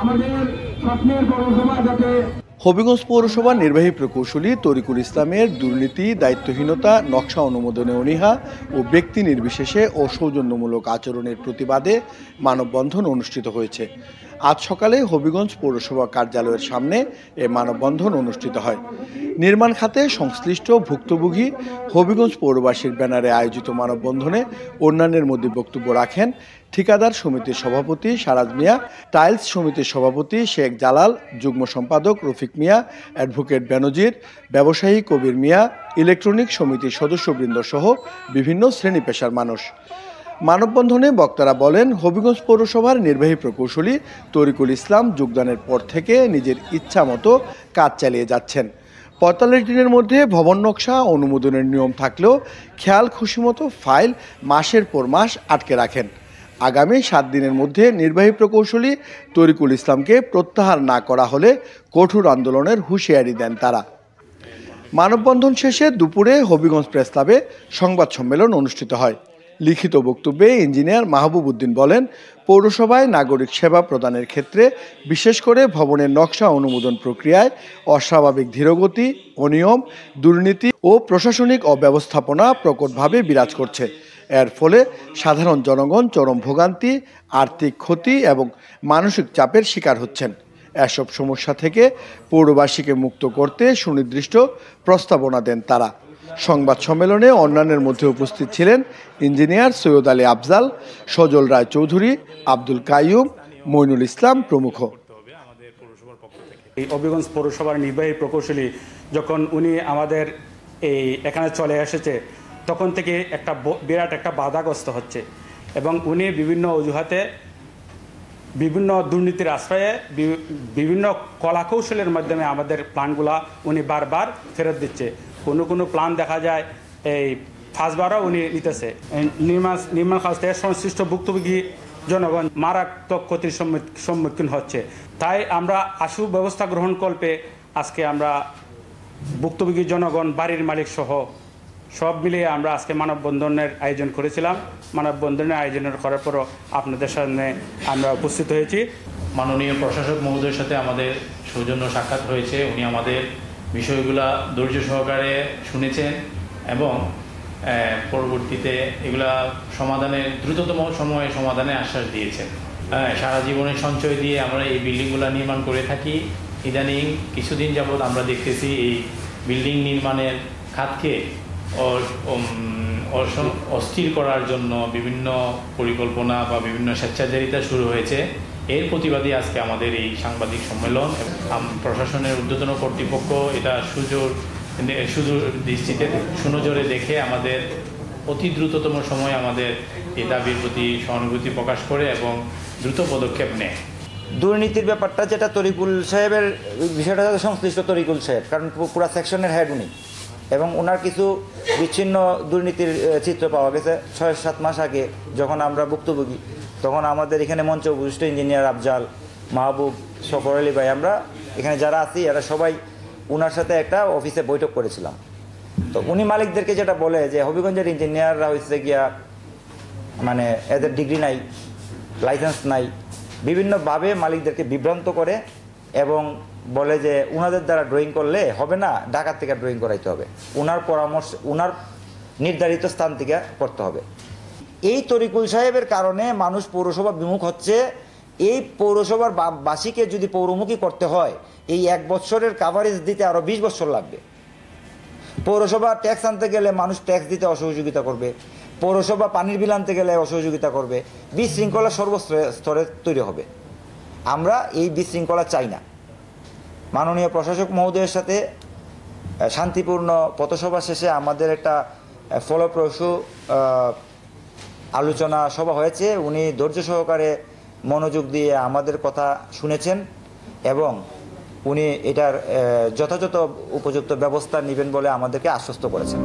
আমাদের স্বপ্নের পৌরসভা যাতে। হবিগঞ্জ পৌরসভার নির্বাহী প্রকৌশলী তরিকুল ইসলামের দুর্নীতি, দায়িত্বহীনতা, নকশা অনুমোদনে অনীহা ও ব্যক্তি নির্বিশেষে ও সৌজন্যমূলক আচরণের প্রতিবাদে মানববন্ধন অনুষ্ঠিত হয়েছে। আজ সকালে হবিগঞ্জ পৌরসভা কার্যালয়ের সামনে এ মানববন্ধন অনুষ্ঠিত হয়। নির্মাণ খাতে সংশ্লিষ্ট ভুক্তভোগী হবিগঞ্জ পৌরবাসীর ব্যানারে আয়োজিত মানববন্ধনে অন্যান্যের মধ্যে বক্তব্য রাখেন ঠিকাদার সমিতির সভাপতি সারাজ মিয়া, টাইলস সমিতির সভাপতি শেখ জালাল, যুগ্ম সম্পাদক রফিক মিয়া, অ্যাডভোকেট বেনজির, ব্যবসায়ী কবির মিয়া, ইলেকট্রনিক সমিতির সদস্যবৃন্দ সহ বিভিন্ন শ্রেণী পেশার মানুষ। মানববন্ধনে বক্তারা বলেন, হবিগঞ্জ পৌরসভার নির্বাহী প্রকৌশলী তরিকুল ইসলাম যোগদানের পর থেকে নিজের ইচ্ছা মতো কাজ চালিয়ে যাচ্ছেন। ৪৫ দিনের মধ্যে ভবন নকশা অনুমোদনের নিয়ম থাকলেও খেয়াল খুশিমতো ফাইল মাসের পর মাস আটকে রাখেন। আগামী ৭ দিনের মধ্যে নির্বাহী প্রকৌশলী তরিকুল ইসলামকে প্রত্যাহার না করা হলে কঠোর আন্দোলনের হুঁশিয়ারি দেন তারা। মানববন্ধন শেষে দুপুরে হবিগঞ্জ প্রেস ক্লাবে সংবাদ সম্মেলন অনুষ্ঠিত হয়। লিখিত বক্তব্যে ইঞ্জিনিয়ার মাহবুব উদ্দিন বলেন, পৌরসভায় নাগরিক সেবা প্রদানের ক্ষেত্রে বিশেষ করে ভবনের নকশা অনুমোদন প্রক্রিয়ায় অস্বাভাবিক ধীরগতি, অনিয়ম, দুর্নীতি ও প্রশাসনিক অব্যবস্থাপনা প্রকটভাবে বিরাজ করছে। এর ফলে সাধারণ জনগণ চরম ভোগান্তি, আর্থিক ক্ষতি এবং মানসিক চাপের শিকার হচ্ছেন। এসব সমস্যা থেকে পৌরবাসীকে মুক্ত করতে সুনির্দিষ্ট প্রস্তাবনা দেন তারা। সংবাদ সম্মেলনে অন্যান্যের মধ্যে উপস্থিত ছিলেন ইঞ্জিনিয়ার সৈয়দ আলী আফজাল, সজল রায় চৌধুরী, আব্দুল কাইয়ুম, মইনুল ইসলাম প্রমুখ। এই হবিগঞ্জ পৌরসভার নির্বাহী প্রকৌশলী যখন উনি আমাদের এখানে চলে এসেছে, তখন থেকে বিরাট একটা বাধাগ্রস্ত হচ্ছে এবং উনি বিভিন্ন অজুহাতে, বিভিন্ন দুর্নীতির আশ্রয়ে, বিভিন্ন কলাকৌশলের মাধ্যমে আমাদের প্ল্যানগুলা উনি বারবার ফেরত দিচ্ছে। কোনো প্ল্যান দেখা যায় এই ফার্স্টবারও উনি নিতেছে। নির্মাণ কাজ থেকে সংশ্লিষ্ট ভুক্তভোগী জনগণ মারাত্মক ক্ষতির সম্মুখীন হচ্ছে। তাই আমরা আশু ব্যবস্থা গ্রহণ কল্পে আজকে আমরা ভুক্তভোগী জনগণ, বাড়ির মালিক সহ সব মিলিয়ে আমরা আজকে মানববন্ধনের আয়োজন করেছিলাম। মানববন্ধনের আয়োজন করার পরও আপনাদের সামনে আমরা উপস্থিত হয়েছি। মাননীয় প্রশাসক মহোদয়ের সাথে আমাদের সৌজন্য সাক্ষাৎ হয়েছে। উনি আমাদের বিষয়গুলা ধৈর্য সহকারে শুনেছেন এবং পরবর্তীতে এগুলা সমাধানের দ্রুততম সময়ে সমাধানের আশ্বাস দিয়েছেন। সারা জীবনের সঞ্চয় দিয়ে আমরা এই বিল্ডিংগুলো নির্মাণ করে থাকি। ইদানিং কিছুদিন যাবৎ আমরা দেখতেছি এই বিল্ডিং নির্মাণের খাতকে অস্থির করার জন্য বিভিন্ন পরিকল্পনা বা বিভিন্ন স্বেচ্ছাচারিতা শুরু হয়েছে। এর প্রতিবাদে আজকে আমাদের এই সাংবাদিক সম্মেলন। প্রশাসনের ঊর্ধ্বতন কর্তৃপক্ষ এটা সুনজরে দেখে আমাদের অতি দ্রুততম সময়ে আমাদের এই দাবির প্রতি সহানুভূতি প্রকাশ করে এবং দ্রুত পদক্ষেপ নেয়। দুর্নীতির ব্যাপারটা যেটা তরিকুল সাহেবের বিষয়টা সংশ্লিষ্ট তরিকুল সাহেব, কারণ পুরো সেকশনের হেড উনি, এবং ওনার কিছু বিচ্ছিন্ন দুর্নীতির চিত্র পাওয়া গেছে ৬-৭ মাস আগে যখন আমরা ভুক্তভোগী, তখন আমাদের এখানে মঞ্চে উপস্থিত ইঞ্জিনিয়ার আফজাল, মাহবুব, সফর আলী ভাই, আমরা এখানে যারা আছি এরা সবাই ওনার সাথে একটা অফিসে বৈঠক করেছিলাম। তো উনি মালিকদেরকে যেটা বলে যে হবিগঞ্জের ইঞ্জিনিয়াররা হচ্ছে গিয়া মানে এদের ডিগ্রি নাই, লাইসেন্স নাই, বিভিন্নভাবে মালিকদেরকে বিভ্রান্ত করে এবং বলে যে ওনাদের দ্বারা ড্রয়িং করলে হবে না, ঢাকার থেকে ড্রয়িং করাইতে হবে, ওনার পরামর্শ ওনার নির্ধারিত স্থান থেকে করতে হবে। এই তরিকুল সাহেবের কারণে মানুষ পৌরসভা বিমুখ হচ্ছে। এই পৌরসভার বাসীকে যদি পৌরমুখী করতে হয়, এই 1 বছরের কাভারেজ দিতে আরও 20 বছর লাগবে। পৌরসভা ট্যাক্স আনতে গেলে মানুষ ট্যাক্স দিতে অসহযোগিতা করবে, পৌরসভা পানির বিল আনতে গেলে অসহযোগিতা করবে, বিশৃঙ্খলা সর্বস্তরে তৈরি হবে। আমরা এই বিশৃঙ্খলা চাই না। মাননীয় প্রশাসক মহোদয়ের সাথে শান্তিপূর্ণ পথসভা শেষে আমাদের একটা ফলপ্রসূ আলোচনা সভা হয়েছে। উনি ধৈর্য সহকারে মনোযোগ দিয়ে আমাদের কথা শুনেছেন এবং উনি এটার যথাযথ উপযুক্ত ব্যবস্থা নেবেন বলে আমাদেরকে আশ্বস্ত করেছেন।